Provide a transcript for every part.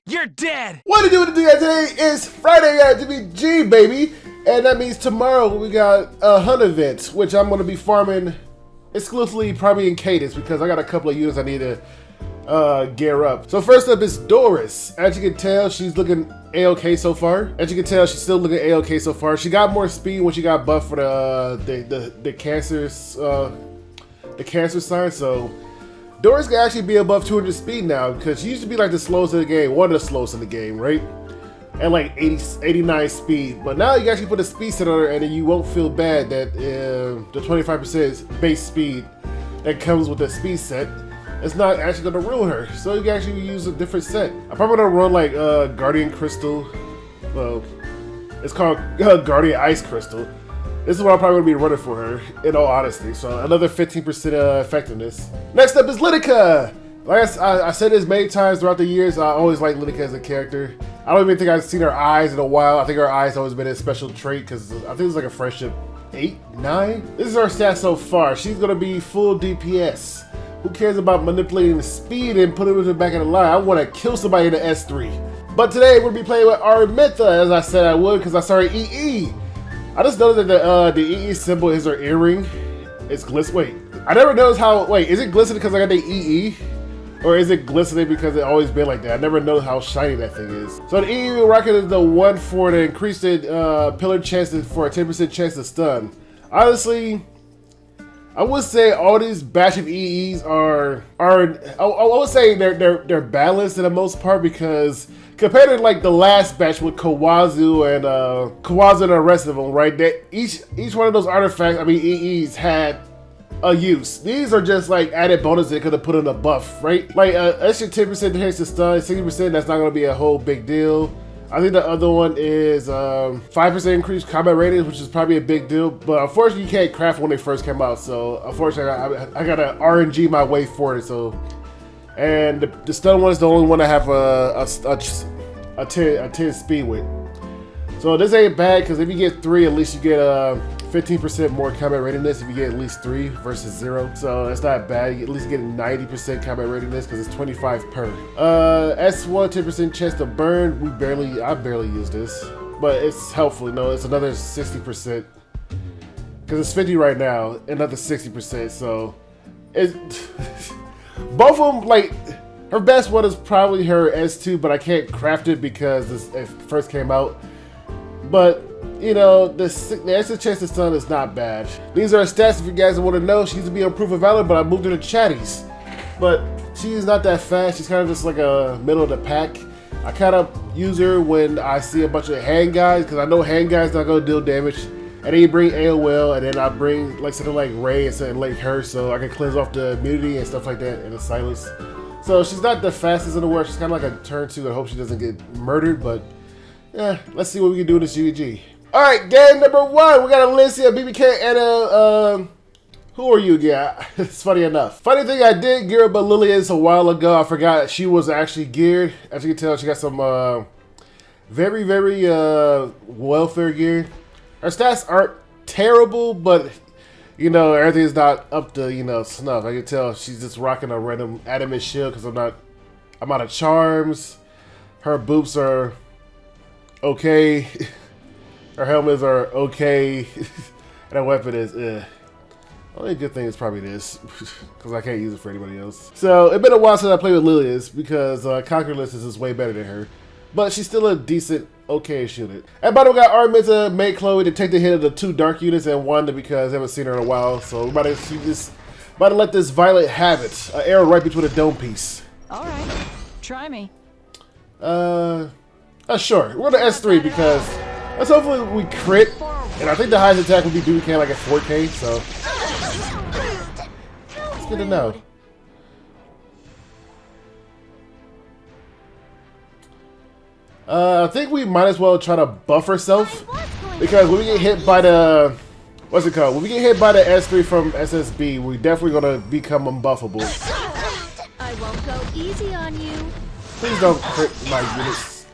You're dead! What to do with the today is Friday at DBG, baby. And that means tomorrow we got a hunt event, which I'm going to be farming exclusively probably in Cadence because I got a couple of units I need to gear up. So first up is Doris. As you can tell, she's looking A-OK so far. As you can tell, she's still looking A-OK so far. She got more speed when she got buffed for the cancer sign, so Doris can actually be above 200 speed now because she used to be like the slowest in the game, one of the slowest in the game, right? At like 89 speed. But now you can actually put a speed set on her and then you won't feel bad that the 25% base speed that comes with the speed set is not actually going to ruin her. So you can actually use a different set. I'm probably going to run like Guardian Crystal. Well, it's called Guardian Ice Crystal. This is what I'm probably going to be running for her, in all honesty. So another 15% effectiveness. Next up is Lidica. Like I said this many times throughout the years, I always like Lidica as a character. I don't even think I've seen her eyes in a while. I think her eyes always been a special trait because I think it's like a friendship 8, 9. This is her stats so far. She's going to be full DPS. Who cares about manipulating the speed and putting it back in the line? I want to kill somebody in the S3. But today we're going to be playing with Aramintha, as I said I would, because I saw her EE. I just noticed that the EE symbol is her earring. It's glisten. Wait, I never noticed how. Wait, is it glistening because I got the EE? Or is it glistening because it always been like that? I never know how shiny that thing is. So the EE rocket is the one for the increased pillar chances for a 10% chance to stun. Honestly, I would say all these batch of EEs are I would say they're balanced in the most part because compared to like the last batch with Kawazu and the rest of them, right? That each one of those artifacts, I mean EEs had a use. These are just like added bonus they could have put in a buff, right? Like extra 10% chance to stun, 60%. That's not gonna be a whole big deal. I think the other one is 5% increased combat radius, which is probably a big deal. But unfortunately, you can't craft when they first came out. So unfortunately, I gotta RNG my way for it. So, and the stun one is the only one I have a 10 speed with. So this ain't bad because if you get 3, at least you get 15% more combat readiness if you get at least 3 versus 0. So that's not bad. You at least get 90% combat readiness because it's 25 per. S1 10% chance to burn. I barely use this, but it's helpful. You know, it's another 60% because it's 50 right now. Another 60%. So it both of them, like her best one is probably her S2, but I can't craft it because it first came out. But you know, the extra chance to stun is not bad. These are her stats if you guys want to know. She used to be on Proof of Valor, but I moved her to Chatties. But she's not that fast. She's kind of just like a middle of the pack. I kind of use her when I see a bunch of hand guys, because I know hand guys not going to deal damage. And then you bring AOL, and then I bring like something like Ray and something like her, so I can cleanse off the immunity and stuff like that, and the silence. So she's not the fastest in the world. She's kind of like a turn 2. I hope she doesn't get murdered, but yeah, let's see what we can do in this GG. Alright, game number 1. We got Alicia, BBK, and who are you? Yeah, it's funny enough. Funny thing, I did gear up a Lilius a while ago. I forgot she was actually geared. As you can tell, she got some very welfare gear. Her stats aren't terrible, but you know, everything's not up to, you know, snuff. I can tell she's just rocking a random adamant shield because I'm out of charms. Her boots are okay. Her helmets are okay, and her weapon is Only good thing is probably this, because I can't use it for anybody else. So, it's been a while since I played with Lilius, because Conquerorless is way better than her. But she's still a decent, okay shooter. And by the way, we got Aramintha made Chloe to take the hit of the 2 dark units and Wanda because I haven't seen her in a while. So, we're about to let this Violet have it. An arrow right between a dome piece. Alright, try me. Sure. We're going to S3 because let's hopefully we crit, and I think the highest attack would be BBK like at 4K, so it's good to know. I think we might as well try to buff ourselves, because when we get hit by the, what's it called? When we get hit by the S3 from SSB, we're definitely going to become unbuffable. I won't go easy on you. Please don't crit my units.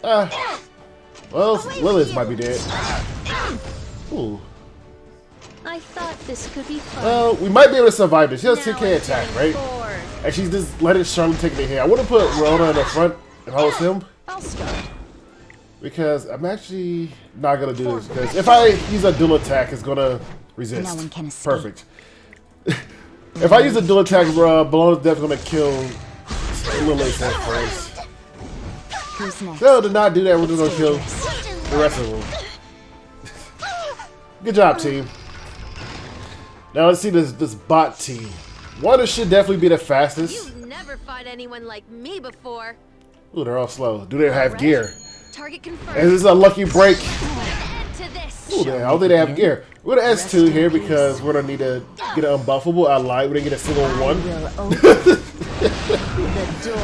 Well, Lilius might be dead. Ooh. I thought this could be fun. Well, we might be able to survive this. She has 2K attack, right? Bored. And she's just letting Charlotte take the hit. I would have put Rona in the front if I was him. I'll start. Because I'm actually not gonna do this. Because if I use a dual attack, it's gonna resist. No one can escape. Perfect. If I use a dual attack, Balloon is definitely gonna kill Lilith at first. Who's next? No, to not do that, we're just gonna kill the rest of them. Good job, team. Now let's see this bot team. One should definitely be the fastest. You've never fought anyone like me before. Ooh, they're all slow. Do they have gear? Target confirmed. And this is a lucky break. Add to this. Ooh, I don't think they have gear. We're gonna S2 here because we're gonna need to get an unbuffable. I lied. We didn't get a single one.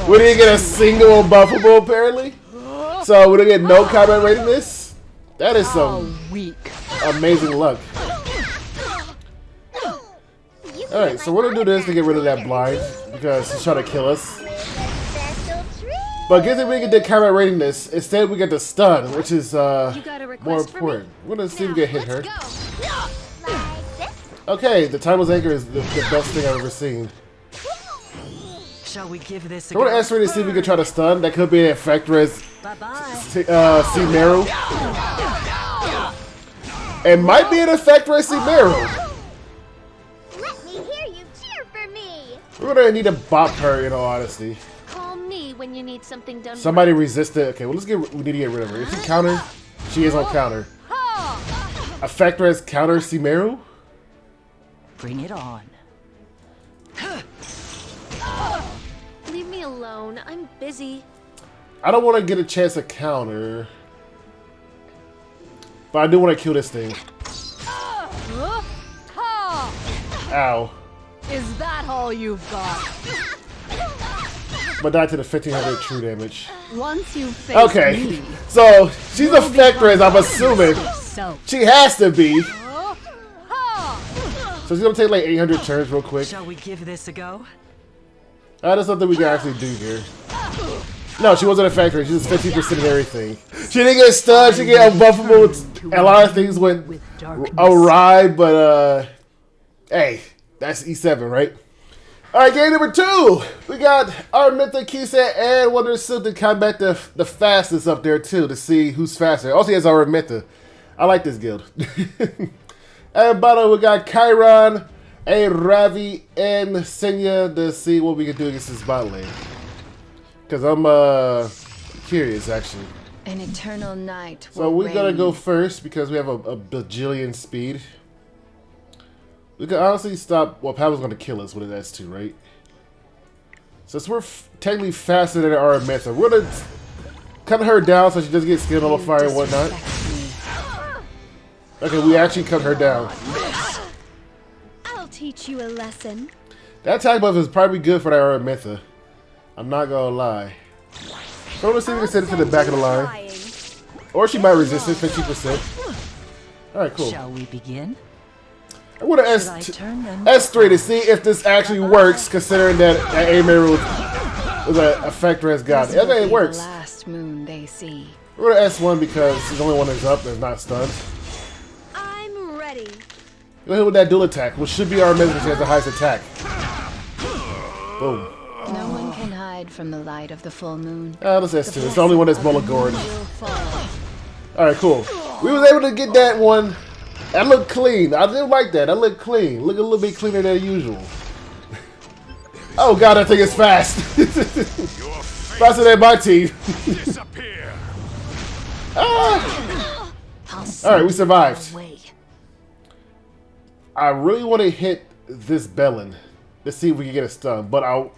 We didn't get a single unbuffable apparently. So we didn't get no combat rating this. That is some Weak. amazing luck. Alright, so we're gonna do this to get rid of that blind because he's trying to kill us. But good thing we can do combat rating this. Instead we get the stun, which is more important. We're gonna see if we can hit her. Okay, the timeless anchor is the best thing I've ever seen. Shall we give this a So we're gonna S3 to see if we can try to stun. That could be an effector as Cimeru. It might be an effector as Cimeru. Let me hear you cheer for me. We're gonna need to bop her in all honesty. Call me when you need something done. Somebody resist it. Okay, well we need to get rid of her. If she counter, she is on counter. Effector as counter Cimeru? Bring it on. Leave me alone. I'm busy. I don't want to get a chance to counter. But I do want to kill this thing. Ow. Is that all you've got? But die to the 1500 true damage. Once you face Okay, me, so she's a Effectress, I'm assuming. so She has to be. So she's gonna take like 800 turns real quick. shall we give this a go? That's something we can actually do here. No, she wasn't a factory. She's 50% of everything. She didn't get stunned. She didn't get unbuffable. A lot of things went awry, but hey, that's E7, right? All right, game number 2. We got Aramintha, Kisa, and Wonder Silk to combat the fastest up there too to see who's faster. Also, he has Aramintha. I like this guild. And bottom we got Chiron, Ravi, and Senya to see what we can do against this bot lane. Cause I'm curious actually. An eternal night. So we're gonna go first because we have a bajillion speed. We can honestly stop. Well, Pavel's gonna kill us with an S2, right? Since we're technically faster than our Aramintha, we're gonna cut her down so she doesn't get skin on the fire and whatnot. Okay, we actually cut her down. I'll teach you a lesson. That attack buff is probably good for that Aramintha. I'm not gonna lie. So let's see if we can send it to the back of the line. Or she might resist it, 50%. Alright, cool. Shall we begin? I'm gonna S3 to see if this actually works, considering that Amer was an effector as god. Okay, it works. Last moon they see. We're gonna S1 because he's the only one that's up that's not stunned. I'm ready. Go ahead with that dual attack, which should be our message. She has the highest attack. Boom. No one can hide from the light of the full moon. Let's S2. It's the only one that's Mulligord. Will fall. Alright, cool. We was able to get that one. That looked clean. I did like that. That looked clean. Look a little bit cleaner than usual. Oh god, that thing is fast. Faster than my team. Alright, we survived. I really want to hit this Bellin. Let's see if we can get a stun. But I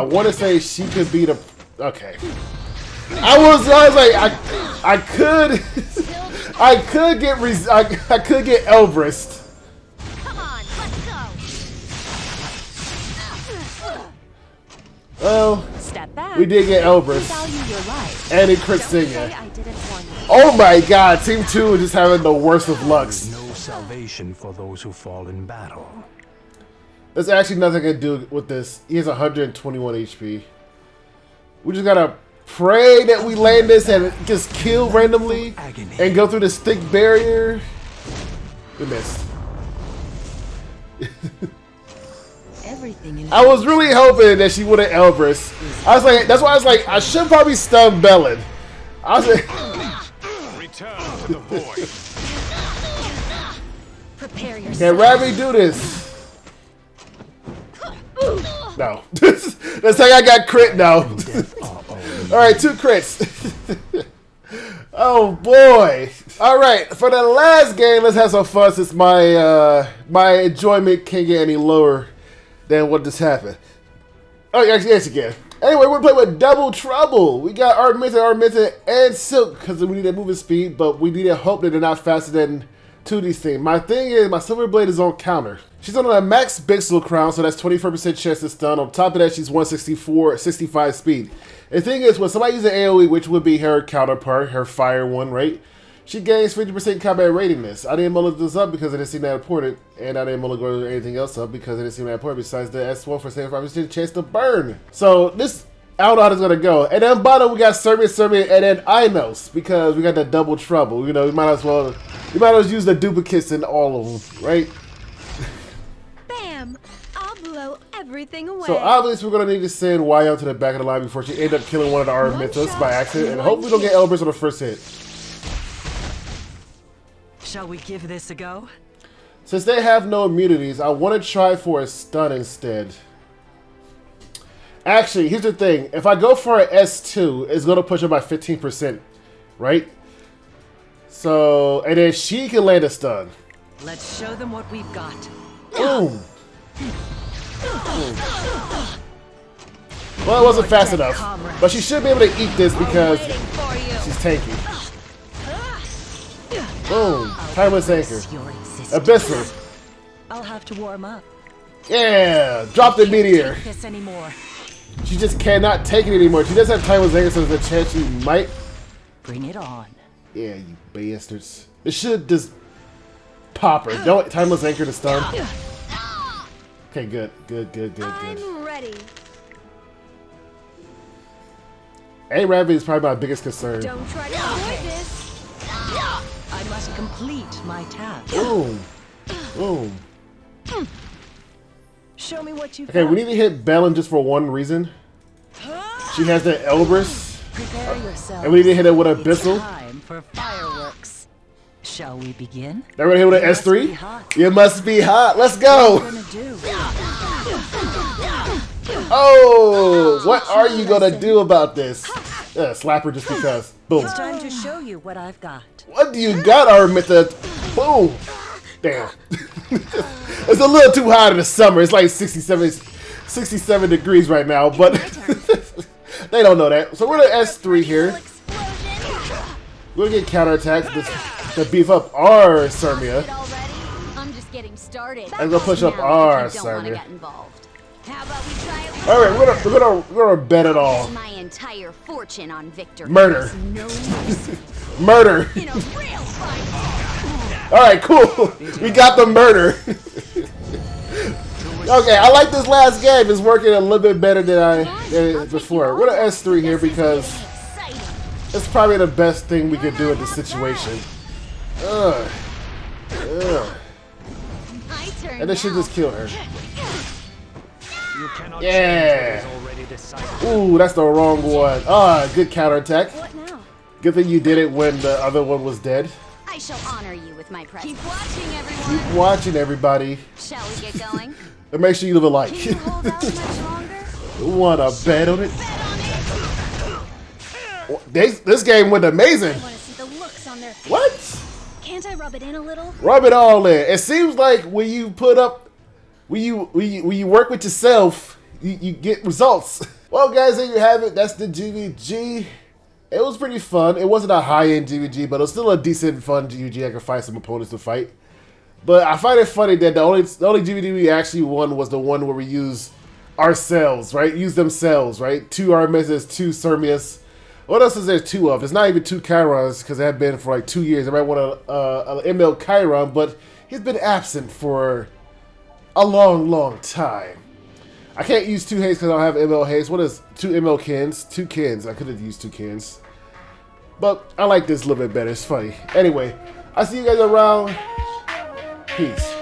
want to say she could be the... Okay. I was like, I could... I could get Elbrist. Come on, let's go. Well, Step back. we did get Elbrist. Value your life. And it crit Say Senya. I didn't warn you. Oh my god, Team 2 is just having the worst of lucks. No salvation for those who fall in battle. There's actually nothing I can do with this. He has 121 HP. We just gotta pray that we land this and just kill randomly and go through this thick barrier. We missed. Everything in I was really hoping that she would have Elbrist. I was like, that's why I was like, I should probably stun Bellin. I was like, Return to the void. Prepare yourself. can Ravi do this? No. That's how I got crit now. Alright, 2 crits. Oh boy. Alright, for the last game, let's have some fun since my my enjoyment can't get any lower than what just happened. Oh, actually, yes, you can. Anyway, we're playing with Double Trouble. We got Aramintha, and Silk because we need that moving speed, but we need to hope that they're not faster than 2D's thing. My thing is, my Silver Blade is on counter. She's on a max Bixel crown, so that's 24% chance to stun. On top of that, she's 65 speed. The thing is, when somebody uses AoE, which would be her counterpart, her fire one, right? She gains 50% combat rating this. I didn't mullet this up because I didn't seem that important, and I didn't mullet go anything else up because I didn't seem that important besides the S1 for 75% chance to burn. So this, I don't know how this is gonna go. And then bottom we got Sermia, and then Inos because we got that Double Trouble. You know, we might as well use the duplicates in all of them, right? Bam! I'll blow everything away. So obviously we're gonna need to send Wyo to the back of the line before she end up killing one of the Araminthas by accident, and hopefully we don't get Elbrus on the first hit. Shall we give this a go? Since they have no immunities, I want to try for a stun instead. Actually, here's the thing. If I go for an S2, it's going to push her by 15%, right? So, and then she can land a stun. Let's show them what we've got. Boom. Well, it wasn't fast enough. But she should be able to eat this because she's tanky. Boom. Timeless Anchor. Abyssal. I'll have to warm up. Yeah. Drop the meteor. Take this anymore. She just cannot take it anymore. She does have Timeless Anchor, so there's a chance she might. Bring it on. Yeah, you bastards. It should just pop her. Don't Timeless Anchor to stun. Okay, good. I'm ready. A-Rabbit is probably my biggest concern. Don't try to avoid this. I must complete my task. Boom. Boom. Show me what you've Okay, got. we need to hit Bellin just for one reason. She has the Elbrus. Prepare yourself. And we need to hit it with It's Abyssal. time for fireworks. Shall we begin? Now we're gonna hit with an Must be S3. hot. You must be hot. Let's What go. are you gonna do? Oh, what are you gonna do about this? Slap her just because. Boom. It's time to show you what I've got. What do you got, Aramintha? Boom. Damn. It's a little too hot in the summer. It's like 67 degrees right now, but they don't know that. So we're gonna S3 here. We're gonna get counterattacks to beef up our Sermia. I'm just getting started. I'm gonna push up our Sermia. How about we try it with All right, we're gonna bet it all. my entire fortune on victory? Murder. No mercy Murder. in a real fight. All right, cool. We got the murder. Okay, I like this last game. It's working a little bit better than before. We're gonna S3 here because Exciting. it's probably the best thing we could do in this situation. Ugh. My turn. And this should now. just kill her. You cannot Yeah. change what is already decided. Ooh, that's the wrong one. Ah, good counterattack. What now? Good thing you did it when the other one was dead. I shall honor you with my presence. Keep watching, everyone. Keep watching, everybody. Shall we get going? And make sure you leave a like. Can you hold out much longer? Wanna bet on it? Bet on it. This game went amazing. I want to see the looks on their face. What? Can't I rub it in a little? Rub it all in. It seems like when you put up, when you work with yourself, you get results. Well, guys, there you have it. That's the GVG. It was pretty fun. It wasn't a high-end GVG, but it was still a decent, fun GVG. I could find some opponents to fight. But I find it funny that the only GVG we actually won was the one where we used ourselves, right? Use themselves, right? 2 Araminthas, 2 Sermias. What else is there 2 of? It's not even 2 Chirons because they have been for like 2 years. I might want an ML Chiron, but he's been absent for a long, long time. I can't use 2 Haze because I don't have ML Haze. What is 2 ML Kins? 2 Kins. I could have used 2 Kins. But I like this a little bit better. It's funny. Anyway, I'll see you guys around. Peace.